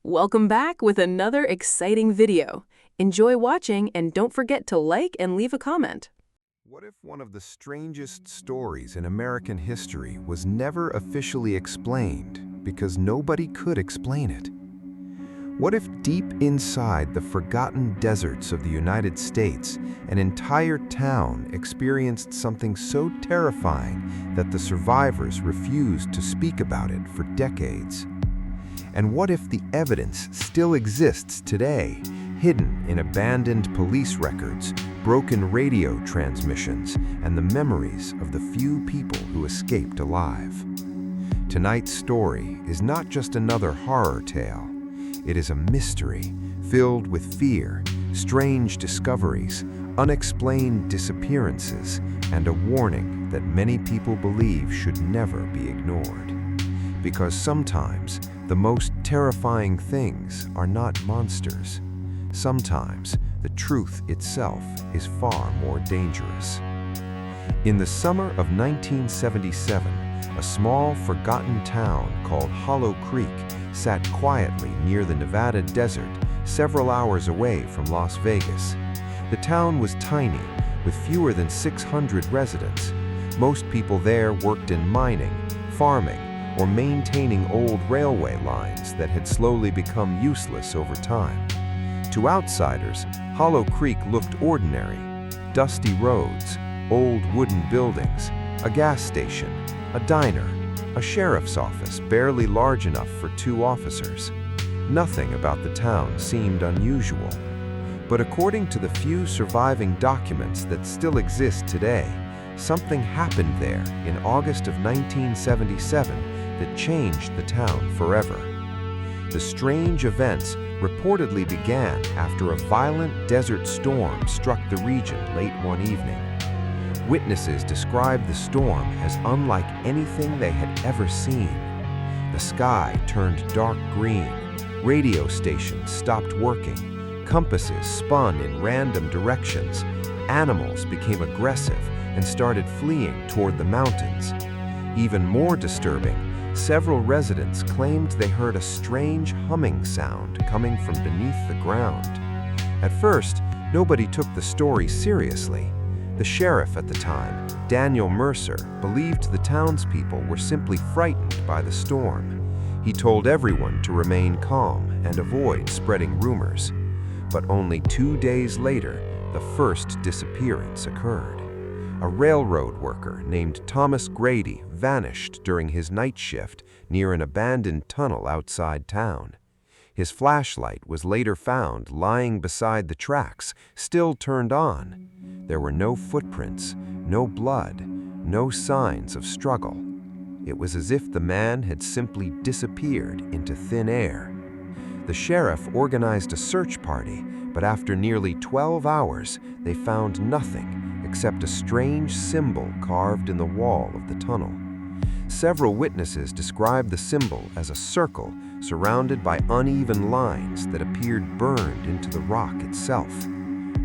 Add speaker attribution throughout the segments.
Speaker 1: Welcome back with another exciting video. Enjoy watching and don't forget to like and leave a comment.
Speaker 2: What if one of the strangest stories in American history was never officially explained because nobody could explain it? What if deep inside the forgotten deserts of the United States, an entire town experienced something so terrifying that the survivors refused to speak about it for decades? And what if the evidence still exists today, hidden in abandoned police records, broken radio transmissions, and the memories of the few people who escaped alive? Tonight's story is not just another horror tale. It is a mystery filled with fear, strange discoveries, unexplained disappearances, and a warning that many people believe should never be ignored. Because sometimes the most terrifying things are not monsters. Sometimes the truth itself is far more dangerous. In the summer of 1977, a small, forgotten town called Hollow Creek sat quietly near the Nevada desert, several hours away from Las Vegas. The town was tiny, with fewer than 600 residents. Most people there worked in mining, farming, or maintaining old railway lines that had slowly become useless over time. To outsiders, Hollow Creek looked ordinary. Dusty roads, old wooden buildings, a gas station, a diner, a sheriff's office barely large enough for 2 officers. Nothing about the town seemed unusual. But according to the few surviving documents that still exist today, something happened there in August of 1977 that changed the town forever. The strange events reportedly began after a violent desert storm struck the region late one evening. Witnesses described the storm as unlike anything they had ever seen. The sky turned dark green, radio stations stopped working, compasses spun in random directions, animals became aggressive and started fleeing toward the mountains. Even more disturbing, several residents claimed they heard a strange humming sound coming from beneath the ground. At first, nobody took the story seriously. The sheriff at the time, Daniel Mercer, believed the townspeople were simply frightened by the storm. He told everyone to remain calm and avoid spreading rumors. But only 2 days later, the first disappearance occurred. A railroad worker named Thomas Grady vanished during his night shift near an abandoned tunnel outside town. His flashlight was later found lying beside the tracks, still turned on. There were no footprints, no blood, no signs of struggle. It was as if the man had simply disappeared into thin air. The sheriff organized a search party, but after nearly 12 hours, they found nothing except a strange symbol carved in the wall of the tunnel. Several witnesses described the symbol as a circle surrounded by uneven lines that appeared burned into the rock itself.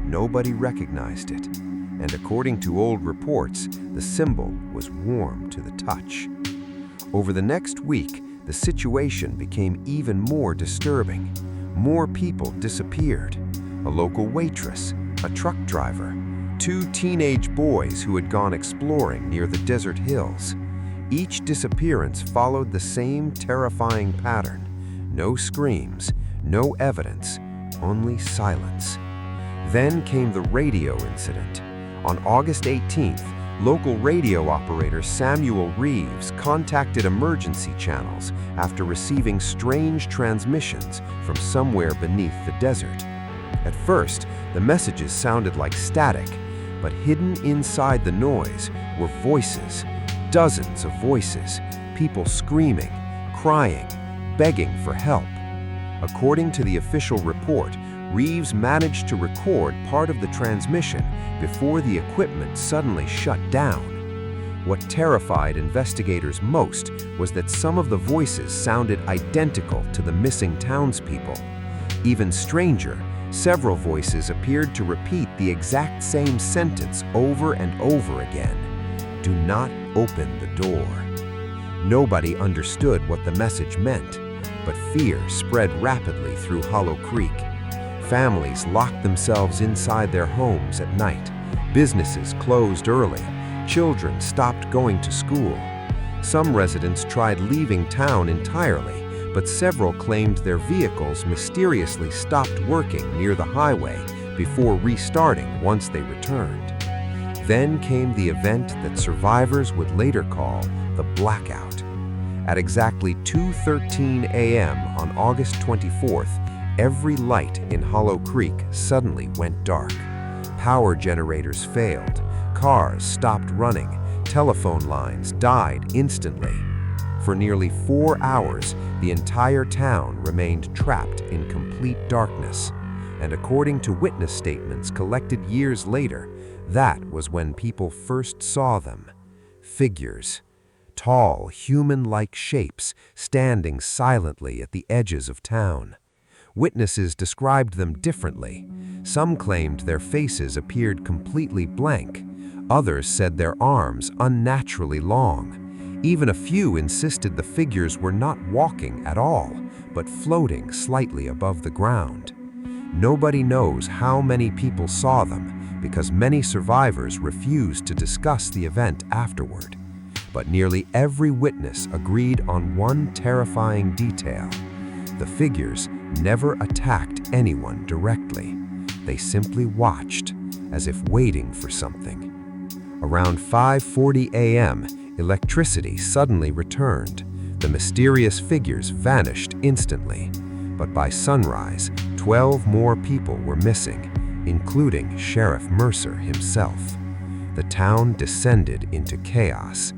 Speaker 2: Nobody recognized it, and according to old reports, the symbol was warm to the touch. Over the next week, the situation became even more disturbing. More people disappeared. A local waitress, a truck driver, 2 teenage boys who had gone exploring near the desert hills. Each disappearance followed the same terrifying pattern. No screams, no evidence, only silence. Then came the radio incident. On August 18th, local radio operator Samuel Reeves contacted emergency channels after receiving strange transmissions from somewhere beneath the desert. At first, the messages sounded like static, but hidden inside the noise were voices, dozens of voices, people screaming, crying, begging for help. According to the official report, Reeves managed to record part of the transmission before the equipment suddenly shut down. What terrified investigators most was that some of the voices sounded identical to the missing townspeople. Even stranger, several voices appeared to repeat the exact same sentence over and over again. Do not open the door. Nobody understood what the message meant. but fear spread rapidly through Hollow Creek. Families locked themselves inside their homes at night. Businesses closed early. Children stopped going to school. Some residents tried leaving town entirely, but several claimed their vehicles mysteriously stopped working near the highway before restarting once they returned. Then came the event that survivors would later call the blackout. At exactly 2:13 a.m. on August 24th, every light in Hollow Creek suddenly went dark. Power generators failed, cars stopped running, telephone lines died instantly. For nearly 4 hours, the entire town remained trapped in complete darkness. And according to witness statements collected years later, that was when people first saw them. Figures. Tall, human-like shapes standing silently at the edges of town. Witnesses described them differently. Some claimed their faces appeared completely blank. Others said their arms unnaturally long. Even a few insisted the figures were not walking at all, but floating slightly above the ground. Nobody knows how many people saw them because many survivors refused to discuss the event afterward. But nearly every witness agreed on one terrifying detail. The figures never attacked anyone directly. They simply watched, as if waiting for something. Around 5:40 a.m., electricity suddenly returned. The mysterious figures vanished instantly. But by sunrise, 12 more people were missing, including Sheriff Mercer himself. The town descended into chaos.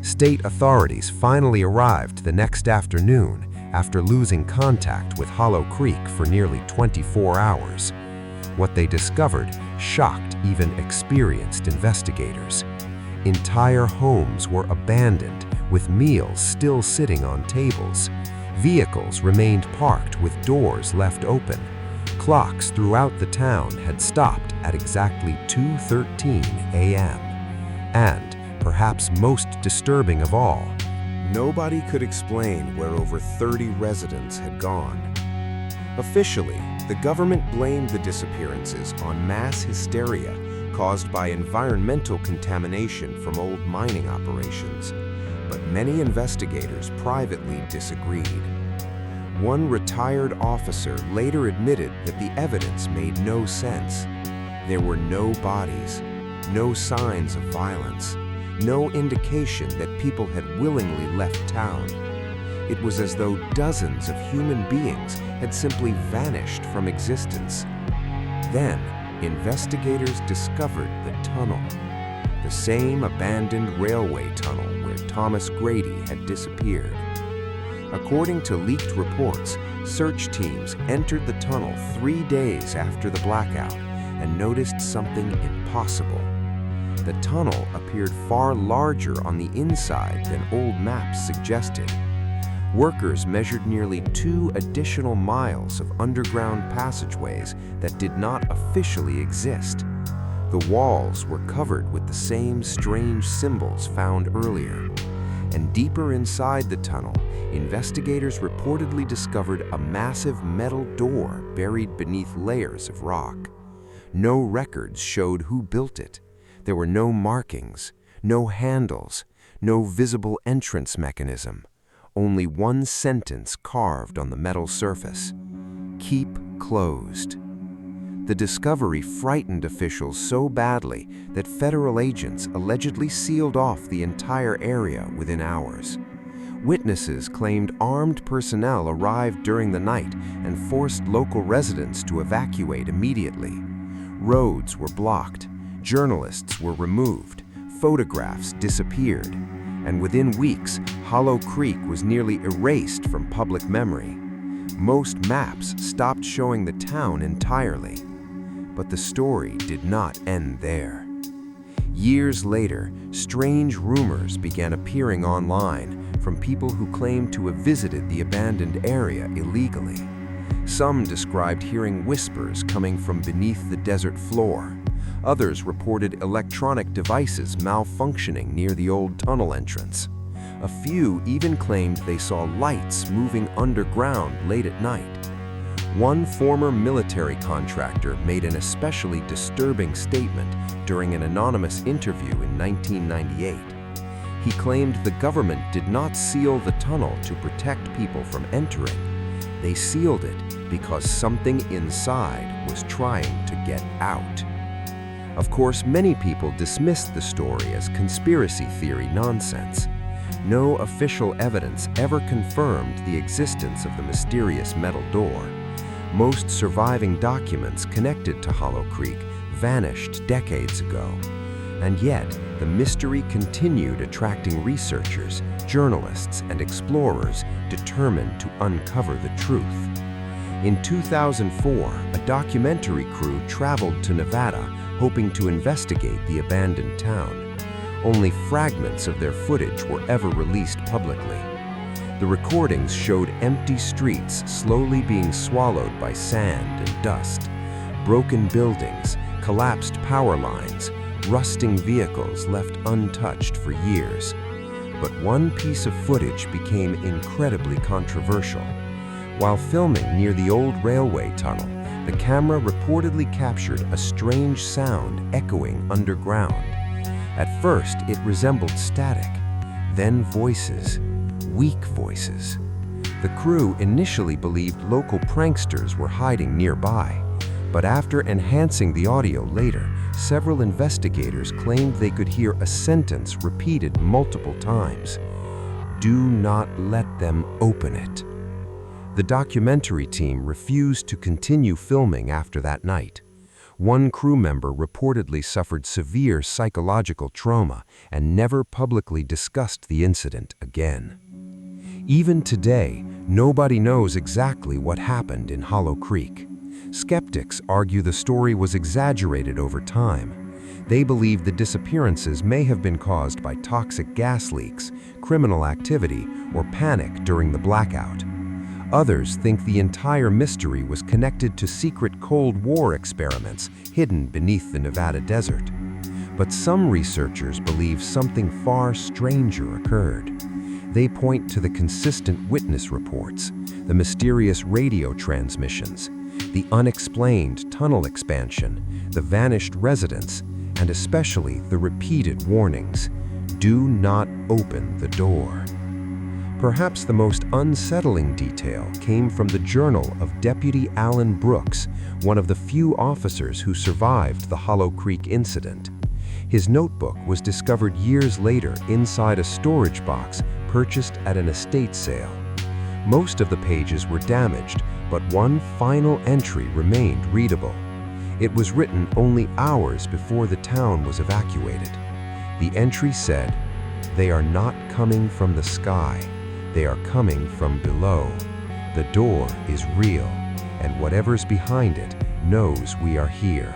Speaker 2: State authorities finally arrived the next afternoon after losing contact with Hollow Creek for nearly 24 hours. What they discovered shocked even experienced investigators. Entire homes were abandoned, with meals still sitting on tables. Vehicles remained parked with doors left open. Clocks throughout the town had stopped at exactly 2:13 a.m. And, perhaps most disturbing of all, nobody could explain where over 30 residents had gone. Officially, the government blamed the disappearances on mass hysteria caused by environmental contamination from old mining operations. But many investigators privately disagreed. One retired officer later admitted that the evidence made no sense. There were no bodies, no signs of violence, no indication that people had willingly left town. It was as though dozens of human beings had simply vanished from existence. Then, investigators discovered the tunnel, the same abandoned railway tunnel where Thomas Grady had disappeared. According to leaked reports, search teams entered the tunnel 3 days after the blackout and noticed something impossible. The tunnel appeared far larger on the inside than old maps suggested. Workers measured nearly 2 additional miles of underground passageways that did not officially exist. The walls were covered with the same strange symbols found earlier. And deeper inside the tunnel, investigators reportedly discovered a massive metal door buried beneath layers of rock. No records showed who built it. There were no markings, no handles, no visible entrance mechanism. Only one sentence carved on the metal surface: "Keep closed." The discovery frightened officials so badly that federal agents allegedly sealed off the entire area within hours. Witnesses claimed armed personnel arrived during the night and forced local residents to evacuate immediately. Roads were blocked, journalists were removed, photographs disappeared, and within weeks, Hollow Creek was nearly erased from public memory. Most maps stopped showing the town entirely. But the story did not end there. Years later, strange rumors began appearing online from people who claimed to have visited the abandoned area illegally. Some described hearing whispers coming from beneath the desert floor. Others reported electronic devices malfunctioning near the old tunnel entrance. A few even claimed they saw lights moving underground late at night. One former military contractor made an especially disturbing statement during an anonymous interview in 1998. He claimed the government did not seal the tunnel to protect people from entering. They sealed it because something inside was trying to get out. Of course, many people dismissed the story as conspiracy theory nonsense. No official evidence ever confirmed the existence of the mysterious metal door. Most surviving documents connected to Hollow Creek vanished decades ago. And yet, the mystery continued attracting researchers, journalists, and explorers determined to uncover the truth. In 2004, a documentary crew traveled to Nevada hoping to investigate the abandoned town. Only fragments of their footage were ever released publicly. The recordings showed empty streets slowly being swallowed by sand and dust, broken buildings, collapsed power lines, rusting vehicles left untouched for years. But one piece of footage became incredibly controversial. While filming near the old railway tunnel, the camera reportedly captured a strange sound echoing underground. At first, it resembled static, then voices. Weak voices. The crew initially believed local pranksters were hiding nearby, but after enhancing the audio later, several investigators claimed they could hear a sentence repeated multiple times. "Do not let them open it." The documentary team refused to continue filming after that night. One crew member reportedly suffered severe psychological trauma and never publicly discussed the incident again. Even today, nobody knows exactly what happened in Hollow Creek. Skeptics argue the story was exaggerated over time. They believe the disappearances may have been caused by toxic gas leaks, criminal activity, or panic during the blackout. Others think the entire mystery was connected to secret Cold War experiments hidden beneath the Nevada desert. But some researchers believe something far stranger occurred. They point to the consistent witness reports, the mysterious radio transmissions, the unexplained tunnel expansion, the vanished residents, and especially the repeated warnings, "Do not open the door." Perhaps the most unsettling detail came from the journal of Deputy Alan Brooks, one of the few officers who survived the Hollow Creek incident. His notebook was discovered years later inside a storage box purchased at an estate sale. Most of the pages were damaged, but one final entry remained readable. It was written only hours before the town was evacuated. The entry said, "They are not coming from the sky. They are coming from below. The door is real, and whatever's behind it knows we are here."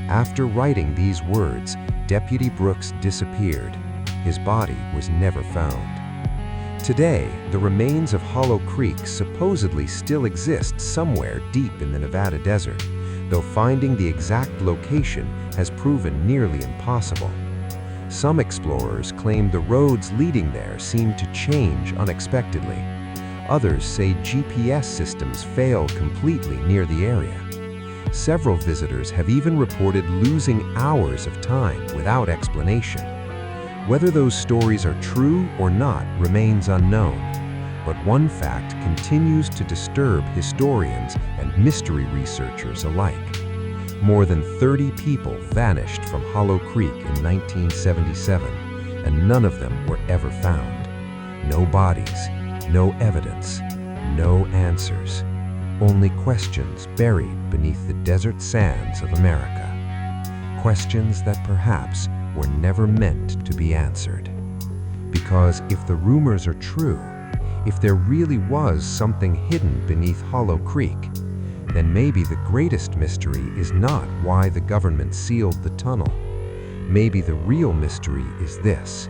Speaker 2: After writing these words, Deputy Brooks disappeared. His body was never found. Today, the remains of Hollow Creek supposedly still exist somewhere deep in the Nevada desert, though finding the exact location has proven nearly impossible. Some explorers claim the roads leading there seem to change unexpectedly. Others say GPS systems fail completely near the area. Several visitors have even reported losing hours of time without explanation. Whether those stories are true or not remains unknown, but one fact continues to disturb historians and mystery researchers alike. More than 30 people vanished from Hollow Creek in 1977, and none of them were ever found. No bodies, no evidence, no answers. Only questions buried beneath the desert sands of America. Questions that perhaps were never meant to be answered. Because if the rumors are true, if there really was something hidden beneath Hollow Creek, then maybe the greatest mystery is not why the government sealed the tunnel. Maybe the real mystery is this: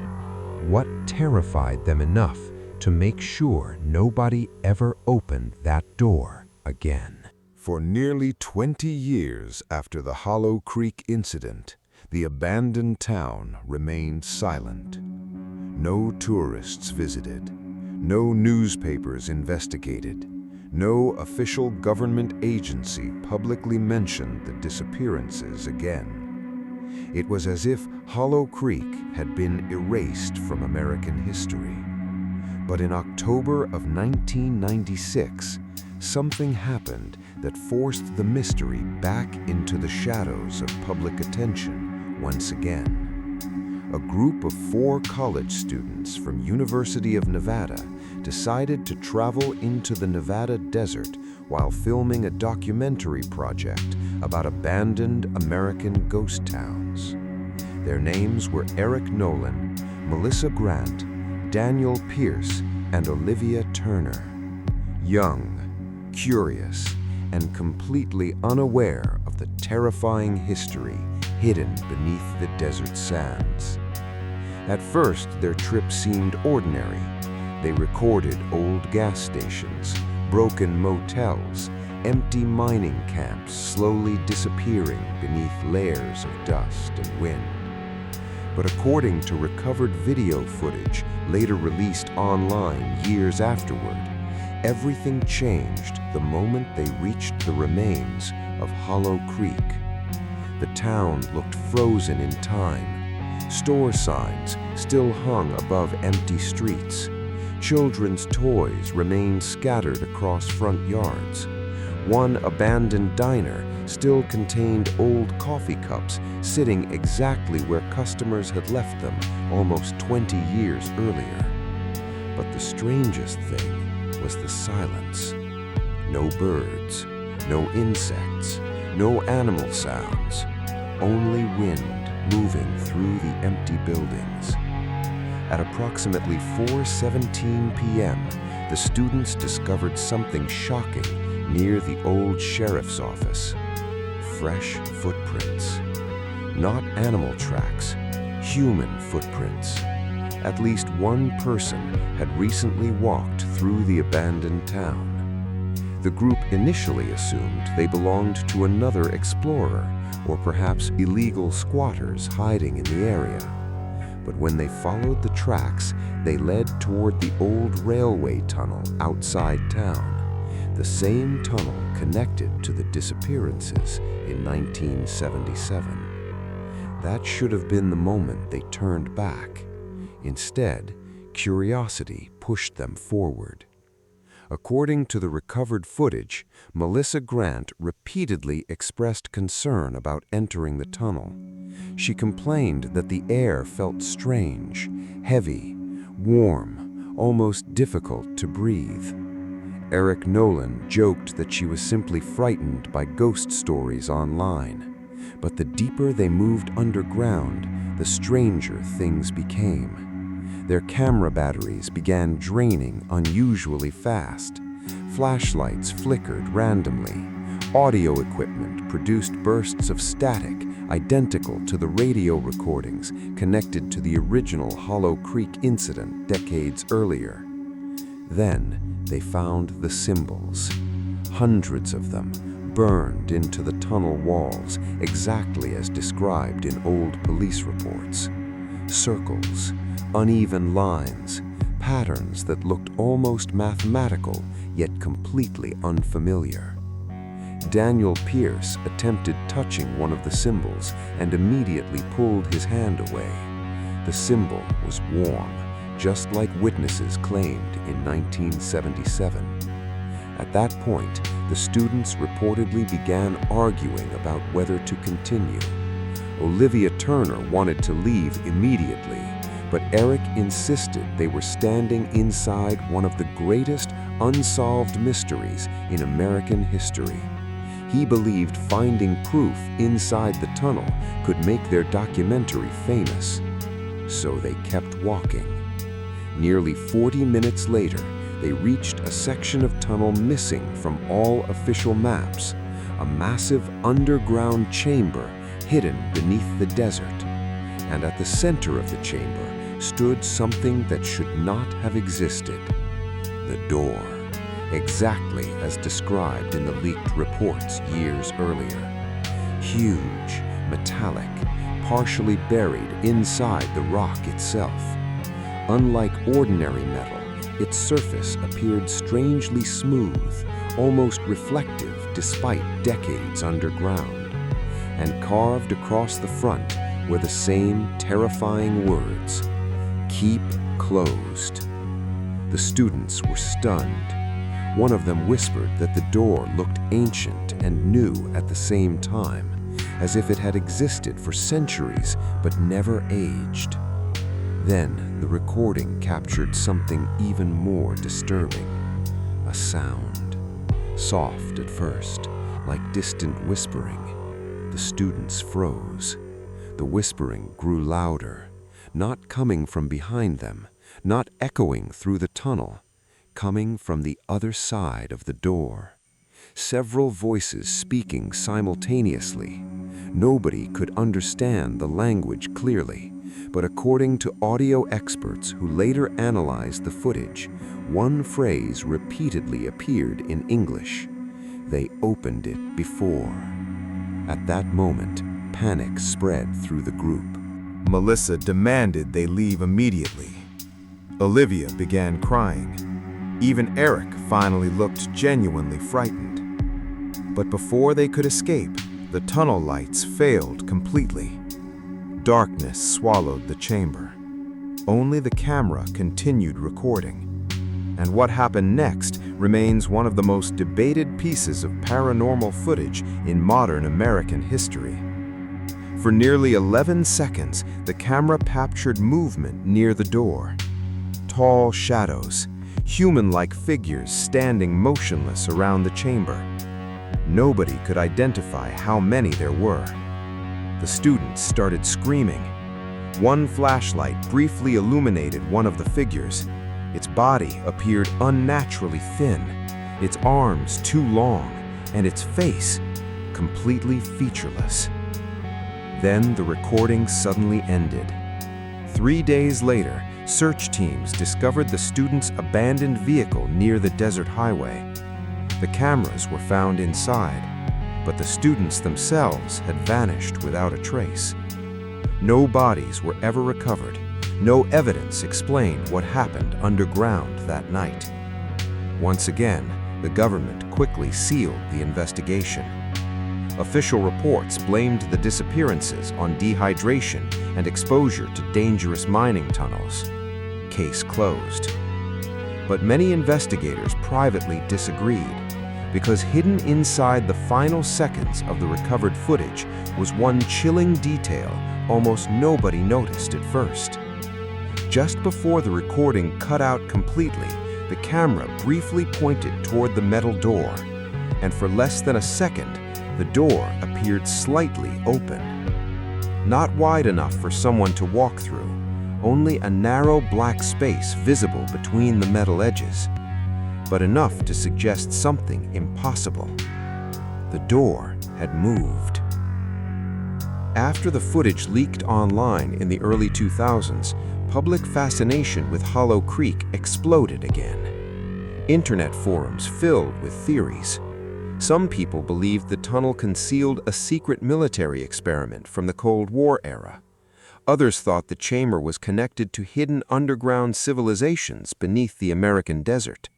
Speaker 2: what terrified them enough to make sure nobody ever opened that door again?
Speaker 3: For nearly 20 years after the Hollow Creek incident, the abandoned town remained silent. No tourists visited. No newspapers investigated. No official government agency publicly mentioned the disappearances again. It was as if Hollow Creek had been erased from American history. But in October of 1996, something happened that forced the mystery back into the shadows of public attention once again. A group of 4 college students from University of Nevada decided to travel into the Nevada desert while filming a documentary project about abandoned American ghost towns. Their names were Eric Nolan, Melissa Grant, Daniel Pierce, and Olivia Turner. Young, curious, and completely unaware of the terrifying history hidden beneath the desert sands. At first, their trip seemed ordinary. They recorded old gas stations, broken motels, empty mining camps slowly disappearing beneath layers of dust and wind. But according to recovered video footage later released online years afterward, everything changed the moment they reached the remains of Hollow Creek. The town looked frozen in time. Store signs still hung above empty streets. Children's toys remained scattered across front yards. One abandoned diner still contained old coffee cups sitting exactly where customers had left them almost 20 years earlier. But the strangest thing was the silence. No birds, no insects, no animal sounds, only wind moving through the empty buildings. At approximately 4:17 p.m., the students discovered something shocking near the old sheriff's office. Fresh footprints. Not animal tracks, human footprints. At least one person had recently walked through the abandoned town. The group initially assumed they belonged to another explorer, or perhaps illegal squatters hiding in the area. But when they followed the tracks, they led toward the old railway tunnel outside town, the same tunnel connected to the disappearances in 1977. That should have been the moment they turned back. Instead, curiosity pushed them forward. According to the recovered footage, Melissa Grant repeatedly expressed concern about entering the tunnel. She complained that the air felt strange, heavy, warm, almost difficult to breathe. Eric Nolan joked that she was simply frightened by ghost stories online. But the deeper they moved underground, the stranger things became. Their camera batteries began draining unusually fast. Flashlights flickered randomly. Audio equipment produced bursts of static identical to the radio recordings connected to the original Hollow Creek incident decades earlier. Then they found the symbols. Hundreds of them burned into the tunnel walls exactly as described in old police reports. Circles, uneven lines, patterns that looked almost mathematical, yet completely unfamiliar. Daniel Pierce attempted touching one of the symbols and immediately pulled his hand away. The symbol was warm, just like witnesses claimed in 1977. At that point, the students reportedly began arguing about whether to continue. Olivia Turner wanted to leave immediately, but Eric insisted they were standing inside one of the greatest unsolved mysteries in American history. He believed finding proof inside the tunnel could make their documentary famous. So they kept walking. Nearly 40 minutes later, they reached a section of tunnel missing from all official maps, a massive underground chamber hidden beneath the desert. And at the center of the chamber stood something that should not have existed. The door, exactly as described in the leaked reports years earlier. Huge, metallic, partially buried inside the rock itself. Unlike ordinary metal, its surface appeared strangely smooth, almost reflective despite decades underground. And carved across the front were the same terrifying words, "Keep closed." The students were stunned. One of them whispered that the door looked ancient and new at the same time, as if it had existed for centuries but never aged. Then the recording captured something even more disturbing, a sound. Soft at first, like distant whispering. The students froze. The whispering grew louder, not coming from behind them, not echoing through the tunnel, coming from the other side of the door. Several voices speaking simultaneously. Nobody could understand the language clearly, but according to audio experts who later analyzed the footage, one phrase repeatedly appeared in English. They opened it before. At that moment, panic spread through the group.
Speaker 2: Melissa demanded they leave immediately. Olivia began crying. Even Eric finally looked genuinely frightened. But before they could escape, the tunnel lights failed completely. Darkness swallowed the chamber. Only the camera continued recording. And what happened next remains one of the most debated pieces of paranormal footage in modern American history. For nearly 11 seconds, the camera captured movement near the door. Tall shadows, human-like figures standing motionless around the chamber. Nobody could identify how many there were. The students started screaming. One flashlight briefly illuminated one of the figures. Its body appeared unnaturally thin, its arms too long, and its face completely featureless. Then the recording suddenly ended. 3 days later, search teams discovered the students' abandoned vehicle near the desert highway. The cameras were found inside, but the students themselves had vanished without a trace. No bodies were ever recovered. No evidence explained what happened underground that night. Once again, the government quickly sealed the investigation. Official reports blamed the disappearances on dehydration and exposure to dangerous mining tunnels. Case closed. But many investigators privately disagreed, because hidden inside the final seconds of the recovered footage was one chilling detail almost nobody noticed at first. Just before the recording cut out completely, the camera briefly pointed toward the metal door, and for less than a second, the door appeared slightly open. Not wide enough for someone to walk through, only a narrow black space visible between the metal edges, but enough to suggest something impossible. The door had moved. After the footage leaked online in the early 2000s, public fascination with Hollow Creek exploded again. Internet forums filled with theories. Some people believed the tunnel concealed a secret military experiment from the Cold War era. Others thought the chamber was connected to hidden underground civilizations beneath the American desert.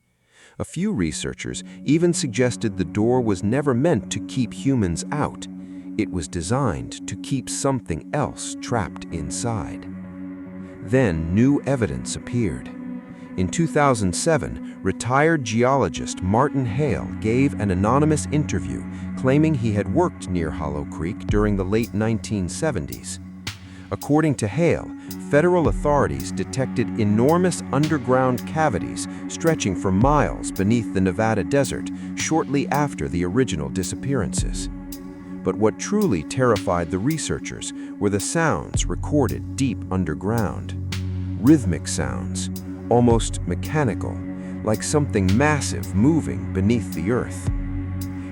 Speaker 2: A few researchers even suggested the door was never meant to keep humans out. It was designed to keep something else trapped inside. Then new evidence appeared. In 2007, retired geologist Martin Hale gave an anonymous interview claiming he had worked near Hollow Creek during the late 1970s. According to Hale, federal authorities detected enormous underground cavities stretching for miles beneath the Nevada desert shortly after the original disappearances. But what truly terrified the researchers were the sounds recorded deep underground. Rhythmic sounds, almost mechanical, like something massive moving beneath the earth.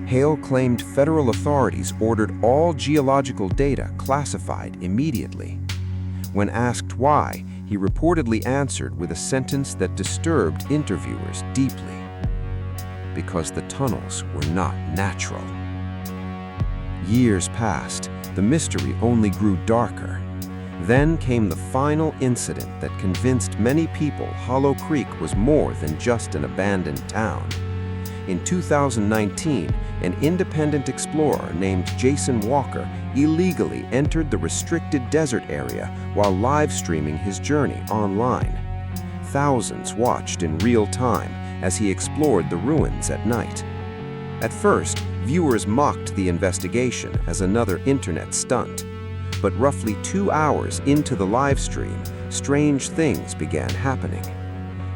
Speaker 2: Hale claimed federal authorities ordered all geological data classified immediately. When asked why, he reportedly answered with a sentence that disturbed interviewers deeply. Because the tunnels were not natural. Years passed, the mystery only grew darker.
Speaker 4: Then came the final incident that convinced many people Hollow Creek was more than just an abandoned town. In 2019, an independent explorer named Jason Walker illegally entered the restricted desert area while live streaming his journey online. Thousands watched in real time as he explored the ruins at night. At first, viewers mocked the investigation as another internet stunt. But roughly 2 hours into the live stream, strange things began happening.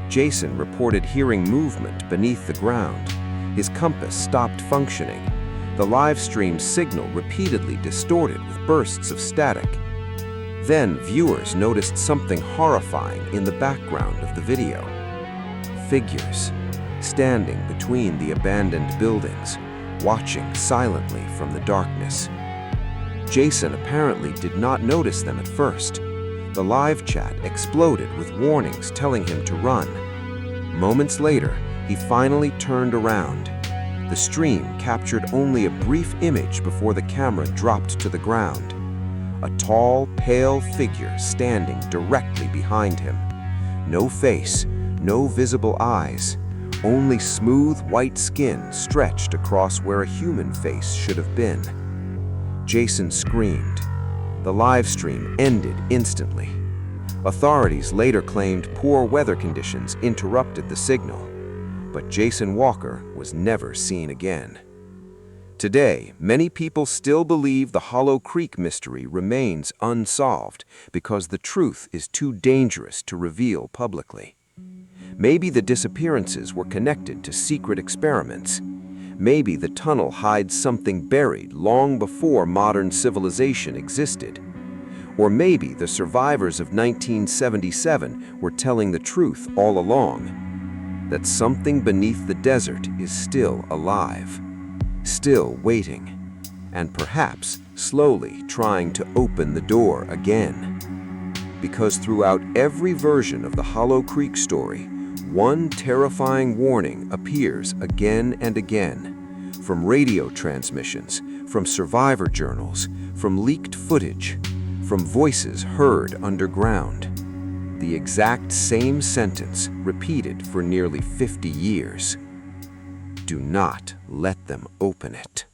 Speaker 4: Jason reported hearing movement beneath the ground. His compass stopped functioning. The live stream signal repeatedly distorted with bursts of static. Then viewers noticed something horrifying in the background of the video. Figures, standing between the abandoned buildings, watching silently from the darkness. Jason apparently did not notice them at first. The live chat exploded with warnings telling him to run. Moments later, he finally turned around. The stream captured only a brief image before the camera dropped to the ground. A tall, pale figure standing directly behind him. No face, no visible eyes, only smooth white skin stretched across where a human face should have been. Jason screamed. The live stream ended instantly. Authorities later claimed poor weather conditions interrupted the signal, but Jason Walker was never seen again. Today, many people still believe the Hollow Creek mystery remains unsolved because the truth is too dangerous to reveal publicly. Maybe the disappearances were connected to secret experiments. Maybe the tunnel hides something buried long before modern civilization existed. Or maybe the survivors of 1977 were telling the truth all along, that something beneath the desert is still alive, still waiting, and perhaps slowly trying to open the door again. Because throughout every version of the Hollow Creek story, one terrifying warning appears again and again, from radio transmissions, from survivor journals, from leaked footage, from voices heard underground. The exact same sentence repeated for nearly 50 years. Do not let them open it.